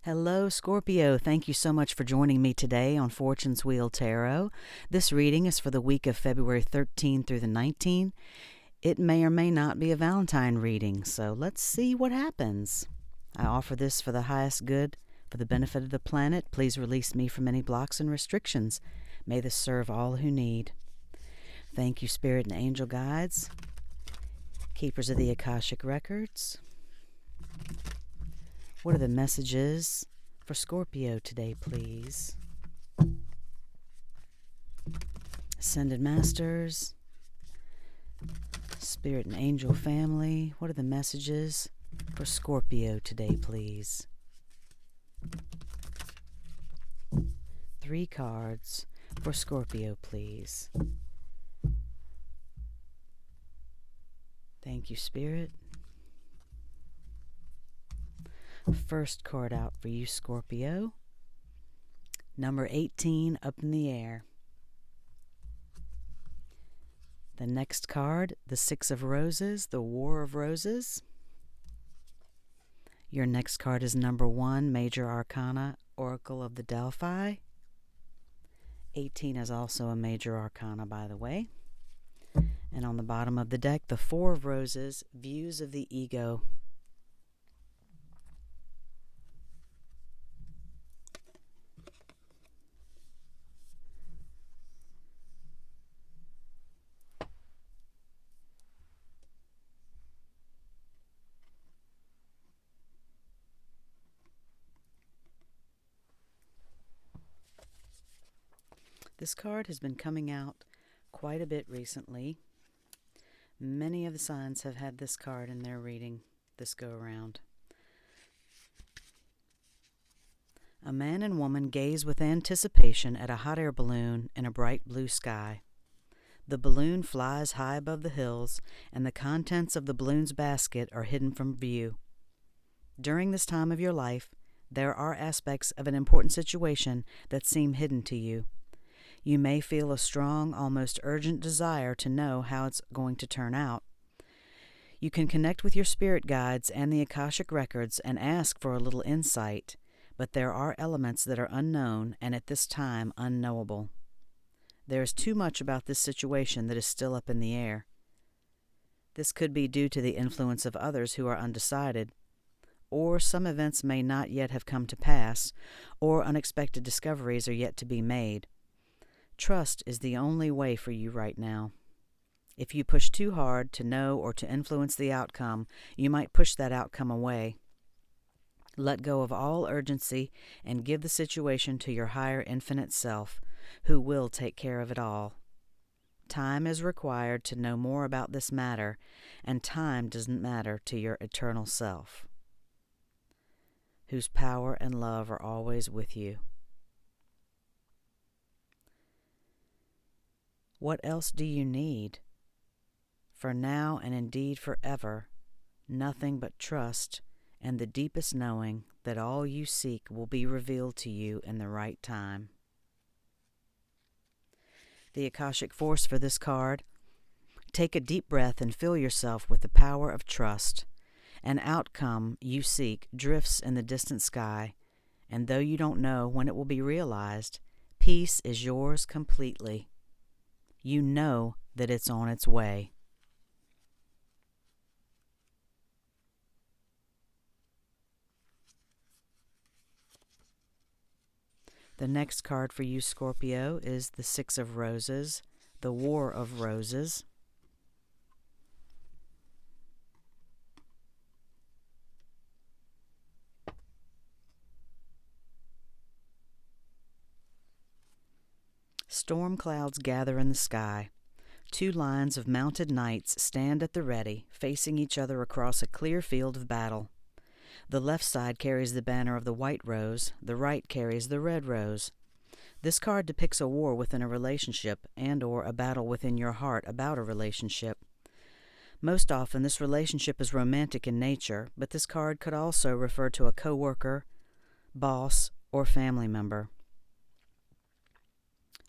Hello, Scorpio. Thank you so much for joining me today on Fortune's Wheel Tarot. This reading is for the week of February 13 through the 19th. It may or may not be a Valentine reading, so let's see what happens. I offer this for the highest good, for the benefit of the planet. Please release me from any blocks and restrictions. May this serve all who need. Thank you, Spirit and Angel Guides, keepers of the Akashic Records. What are the messages for Scorpio today, please? Ascended Masters, Spirit and Angel family, what are the messages for Scorpio today, please? 3 cards for Scorpio, please. Thank you, Spirit. First card out for you, Scorpio. Number 18, up in the air. The next card, the 6 of Roses, the War of Roses. Your next card is number 1, Major Arcana, Oracle of the Delphi. 18 is also a Major Arcana, by the way. And on the bottom of the deck, the 4 of Roses, Views of the Ego. This card has been coming out quite a bit recently. Many of the signs have had this card in their reading this go-around. A man and woman gaze with anticipation at a hot air balloon in a bright blue sky. The balloon flies high above the hills, and the contents of the balloon's basket are hidden from view. During this time of your life, there are aspects of an important situation that seem hidden to you. You may feel a strong, almost urgent desire to know how it's going to turn out. You can connect with your spirit guides and the Akashic Records and ask for a little insight, but there are elements that are unknown and at this time unknowable. There is too much about this situation that is still up in the air. This could be due to the influence of others who are undecided, or some events may not yet have come to pass, or unexpected discoveries are yet to be made. Trust is the only way for you right now. If you push too hard to know or to influence the outcome, you might push that outcome away. Let go of all urgency and give the situation to your higher infinite self, who will take care of it all. Time is required to know more about this matter, and time doesn't matter to your eternal self, whose power and love are always with you. What else do you need? For now and indeed forever, nothing but trust and the deepest knowing that all you seek will be revealed to you in the right time. The Akashic Force for this card: take a deep breath and fill yourself with the power of trust. An outcome you seek drifts in the distant sky, and though you don't know when it will be realized, peace is yours completely. You know that it's on its way. The next card for you, Scorpio, is the 6 of Roses, the War of Roses. Storm clouds gather in the sky. 2 lines of mounted knights stand at the ready, facing each other across a clear field of battle. The left side carries the banner of the white rose, the right carries the red rose. This card depicts a war within a relationship and/or a battle within your heart about a relationship. Most often, this relationship is romantic in nature, but this card could also refer to a coworker, boss, or family member.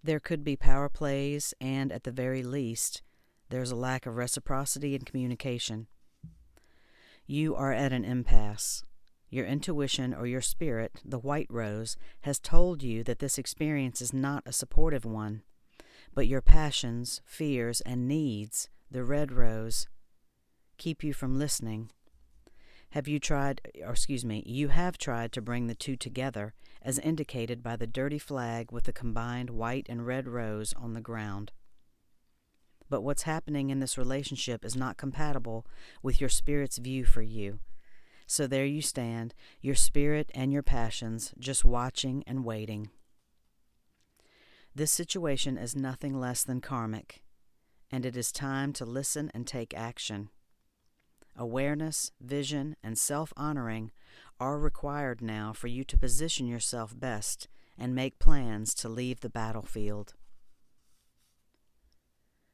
There could be power plays, and at the very least, there's a lack of reciprocity and communication. You are at an impasse. Your intuition or your spirit, the white rose, has told you that this experience is not a supportive one, but your passions, fears, and needs, the red rose, keep you from listening. You have tried to bring the two together, as indicated by the dirty flag with the combined white and red rose on the ground. But what's happening in this relationship is not compatible with your spirit's view for you. So there you stand, your spirit and your passions, just watching and waiting. This situation is nothing less than karmic, and it is time to listen and take action. Awareness, vision, and self-honoring are required now for you to position yourself best and make plans to leave the battlefield.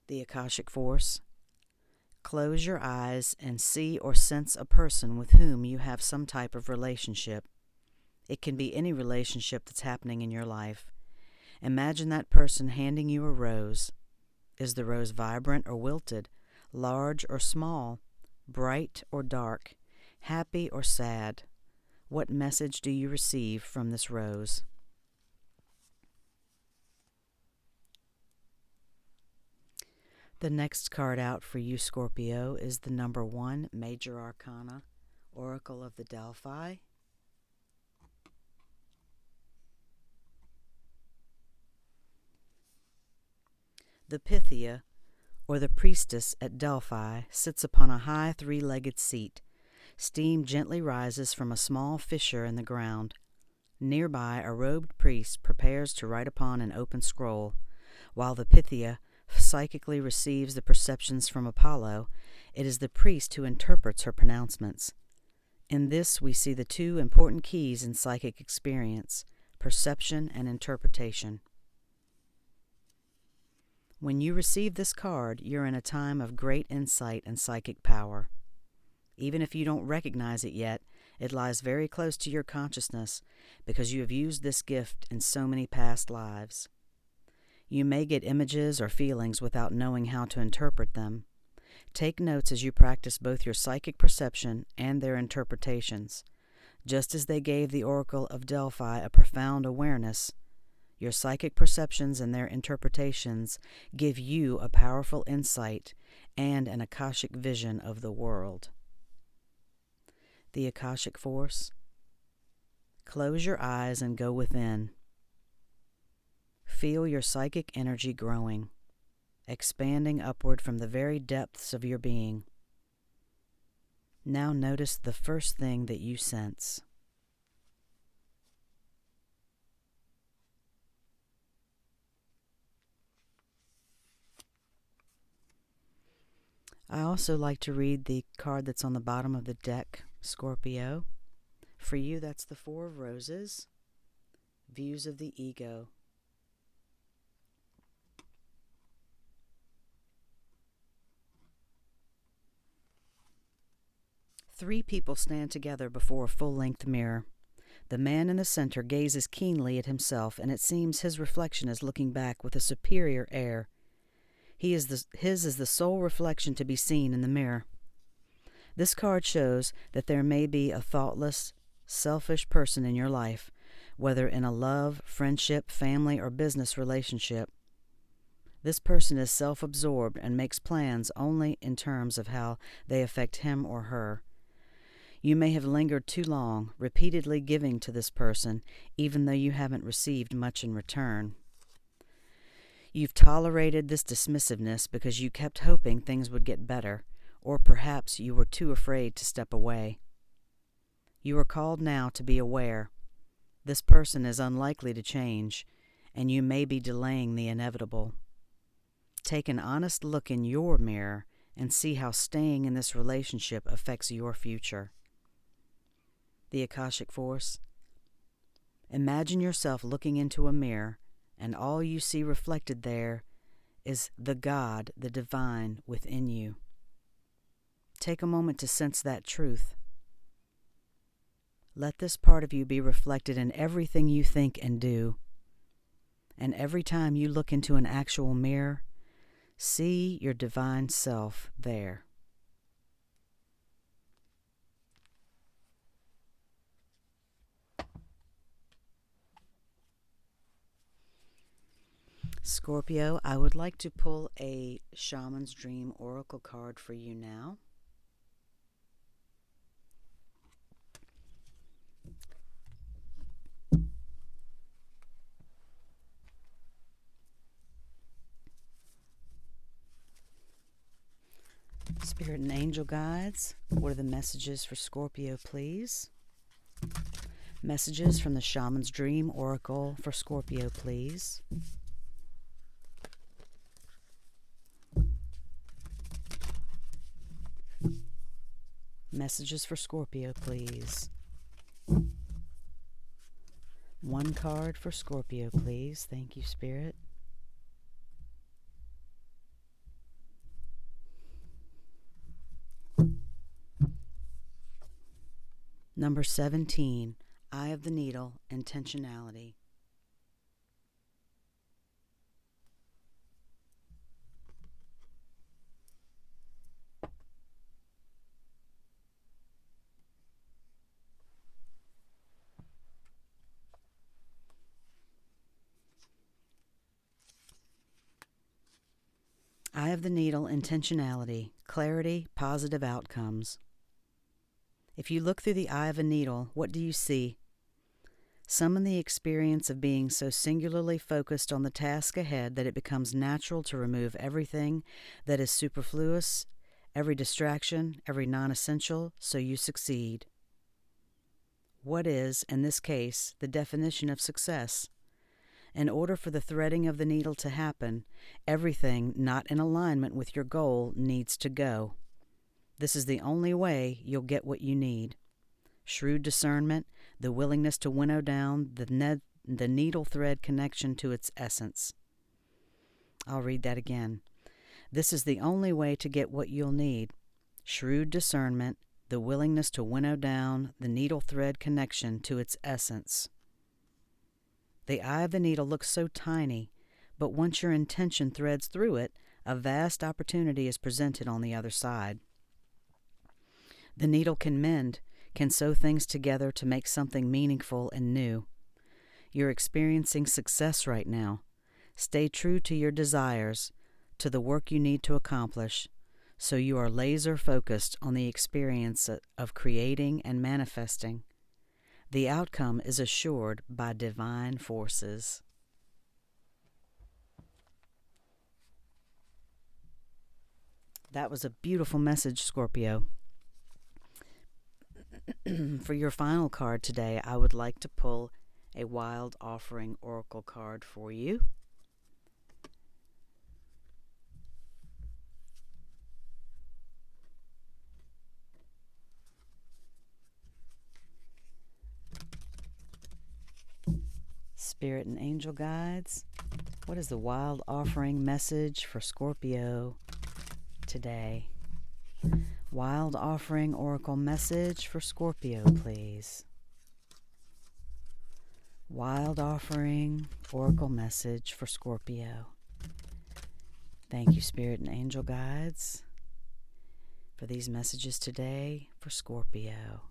The Akashic Force. Close your eyes and see or sense a person with whom you have some type of relationship. It can be any relationship that's happening in your life. Imagine that person handing you a rose. Is the rose vibrant or wilted, large or small, bright or dark, happy or sad? What message do you receive from this rose? The next card out for you, Scorpio, is the number 1 Major Arcana, Oracle of the Delphi. The Pythia, or the priestess at Delphi, sits upon a high 3-legged seat. Steam gently rises from a small fissure in the ground. Nearby, a robed priest prepares to write upon an open scroll, while the Pythia psychically receives the perceptions from Apollo. It is the priest who interprets her pronouncements. In this we see the 2 important keys in psychic experience, perception and interpretation. When you receive this card, you're in a time of great insight and psychic power. Even if you don't recognize it yet, it lies very close to your consciousness because you have used this gift in so many past lives. You may get images or feelings without knowing how to interpret them. Take notes as you practice both your psychic perception and their interpretations. Just as they gave the Oracle of Delphi a profound awareness, your psychic perceptions and their interpretations give you a powerful insight and an Akashic vision of the world. The Akashic Force. Close your eyes and go within. Feel your psychic energy growing, expanding upward from the very depths of your being. Now notice the first thing that you sense. I also like to read the card that's on the bottom of the deck, Scorpio. For you, that's the 4 of Roses, Views of the Ego. Three people stand together before a full-length mirror. The man in the center gazes keenly at himself, and it seems his reflection is looking back with a superior air. His is the sole reflection to be seen in the mirror. This card shows that there may be a thoughtless, selfish person in your life, whether in a love, friendship, family, or business relationship. This person is self-absorbed and makes plans only in terms of how they affect him or her. You may have lingered too long, repeatedly giving to this person, even though you haven't received much in return. You've tolerated this dismissiveness because you kept hoping things would get better, or perhaps you were too afraid to step away. You are called now to be aware. This person is unlikely to change, and you may be delaying the inevitable. Take an honest look in your mirror and see how staying in this relationship affects your future. The Akashic Force. Imagine yourself looking into a mirror, and all you see reflected there is the God, the divine, within you. Take a moment to sense that truth. Let this part of you be reflected in everything you think and do. And every time you look into an actual mirror, see your divine self there. Scorpio, I would like to pull a Shaman's Dream Oracle card for you now. Spirit and angel guides, what are the messages for Scorpio, please? Messages from the Shaman's Dream Oracle for Scorpio, please. Messages for Scorpio, please. One card for Scorpio, please. Thank you, Spirit. Number 17, Eye of the Needle, Intentionality. Eye of the Needle, Intentionality, Clarity, Positive Outcomes. If you look through the eye of a needle, what do you see? Summon the experience of being so singularly focused on the task ahead that it becomes natural to remove everything that is superfluous, every distraction, every non-essential, so you succeed. What is, in this case, the definition of success? In order for the threading of the needle to happen, everything not in alignment with your goal needs to go. This is the only way you'll get what you need. Shrewd discernment, the willingness to winnow down the needle thread connection to its essence. I'll read that again. This is the only way to get what you'll need. Shrewd discernment, the willingness to winnow down the needle thread connection to its essence. The eye of the needle looks so tiny, but once your intention threads through it, a vast opportunity is presented on the other side. The needle can mend, can sew things together to make something meaningful and new. You're experiencing success right now. Stay true to your desires, to the work you need to accomplish, so you are laser focused on the experience of creating and manifesting. The outcome is assured by divine forces. That was a beautiful message, Scorpio. For your final card today, I would like to pull a Wild Offering Oracle card for you. Spirit and angel guides, what is the Wild Offering message for Scorpio today? Wild Offering Oracle message for Scorpio, please. Wild Offering Oracle message for Scorpio. Thank you, Spirit and angel guides, for these messages today for Scorpio.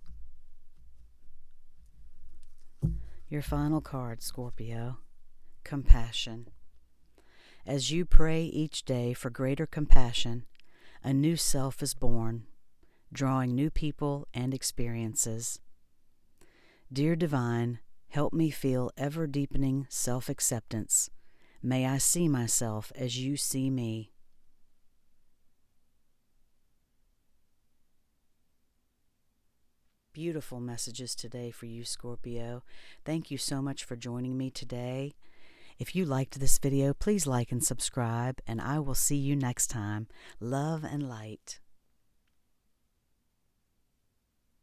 Your final card, Scorpio, Compassion. As you pray each day for greater compassion, a new self is born, drawing new people and experiences. Dear Divine, help me feel ever-deepening self-acceptance. May I see myself as you see me. Beautiful messages today for you, Scorpio. Thank you so much for joining me today. If you liked this video, please like and subscribe, and I will see you next time. Love and light.